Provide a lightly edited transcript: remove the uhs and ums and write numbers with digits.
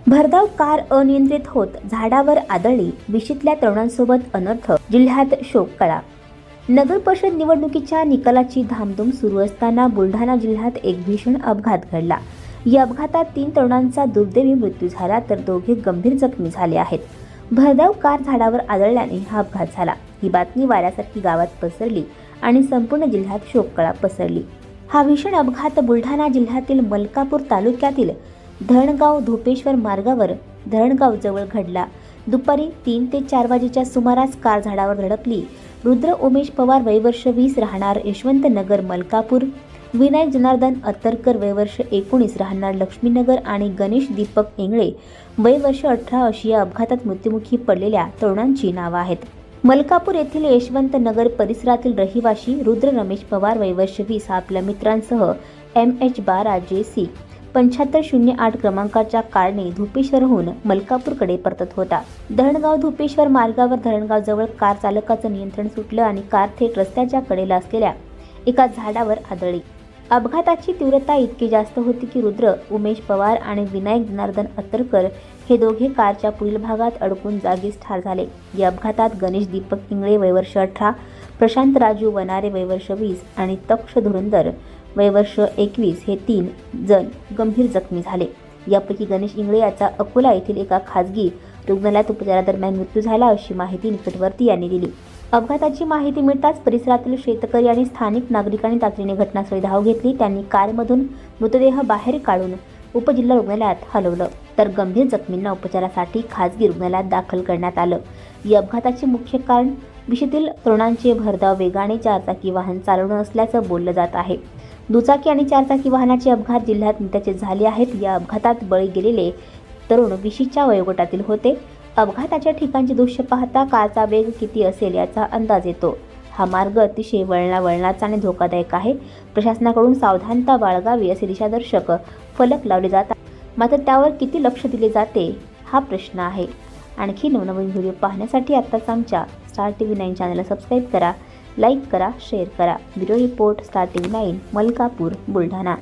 भरधाव कार अनियंत्रित होत झाडावर आदळली, विशीतल्या तरुणांसोबत अनर्थ, जिल्ह्यात शोककळा. नगर परिषद निवडणुकीच्या निकालाची धामधूम सुरू असताना बुलढाणा जिल्ह्यात एक भीषण अपघात घडला. या अपघातात 3 तरुणांचा दुर्दैवी मृत्यू झाला तर दोघे गंभीर जखमी झाले आहेत. भरधाव कार झाडावर आदळल्याने हा अपघात झाला. ही बातमी वाऱ्यासारखी गावात पसरली आणि संपूर्ण जिल्ह्यात शोककळा पसरली. हा भीषण अपघात बुलढाणा जिल्ह्यातील मलकापूर तालुक्यातील धरणगाव धोपेश्वर मार्गावर धरणगाव जवळ घडला. दुपारी 3 ते 4 वाजेच्या सुमारास कार झाडावर धडकली. रुद्र उमेश पवार वय वर्ष 20 राहणार यशवंत नगर मलकापूर, विनायक जनार्दन अत्तरकर वय वर्ष 19 राहणार लक्ष्मीनगर आणि गणेश दीपक इंगळे वय वर्ष 18 अशी या अपघातात मृत्युमुखी पडलेल्या तरुणांची नावं आहेत. मलकापूर येथील यशवंत नगर परिसरातील रहिवाशी रुद्र रमेश पवार वय वर्ष 20 हा आपल्या मित्रांसह MH12 JC 7508 क्रमांकाच्या कारने धोपेश्वरहून मलकापूरकडे परतत होता. धरणगाव धोपेश्वर मार्गावर धरणगाव जवळ कार चालकाचं नियंत्रण सुटलं आणि कार थेट रस्त्याच्या कडेला असलेल्या एका झाडावर आदळली. अपघाताची तीव्रता इतकी जास्त होती की रुद्र उमेश पवार आणि विनायक जनार्दन अत्तरकर हे दोघे कारच्या पुढील भागात अडकून जागीच ठार झाले. या अपघातात गणेश दीपक इंगळे वय वर्ष 18, प्रशांत राजू वनारे वय वर्ष 20 आणि तक्ष धुरंदर वय वर्ष 21 हे 3 जण गंभीर जखमी झाले. यापैकी गणेश इंगळे याचा अकोला येथील एका खासगी रुग्णालयात उपचारादरम्यान मृत्यू झाला अशी माहिती निकटवर्ती यांनी दिली. अपघाताची माहिती मिळताच परिसरातील शेतकरी आणि स्थानिक नागरिकांनी तातडीने घटनास्थळी धाव घेतली. त्यांनी कारमधून मृतदेह बाहेर काढून उपजिल्हा रुग्णालयात हलवलं तर गंभीर जखमींना उपचारासाठी खासगी रुग्णालयात दाखल करण्यात आलं. या अपघाताचे मुख्य कारण विशीतील तरुणांचे भरधाव वेगाने 4चाकी वाहन चालवणं असल्याचं बोललं जात आहे. दुचाकी आणि 4चाकी वाहनाचे अपघात जिल्ह्यात नित्याचे झाले आहेत. या अपघातात बळी गेलेले तरुण विशीच्या वयोगटातील होते. अपघाताच्या ठिकाणचे दृश्य पाहता कारचा वेग किती असेल याचा अंदाज येतो. हा मार्ग अतिशय वळणाचा आणि धोकादायक आहे. प्रशासनाकडून सावधानता बाळगावी असे दिशादर्शक फलक लावले जातात, मात्र त्यावर किती लक्ष दिले जाते हा प्रश्न आहे. आणखी नवनवीन व्हिडिओ पाहण्यासाठी आत्ताच आमच्या स्टार TV 9 चॅनलला सबस्क्राईब करा, लाईक करा, शेअर करा. Bureau report, star TV 9 Malkapur, Buldhana.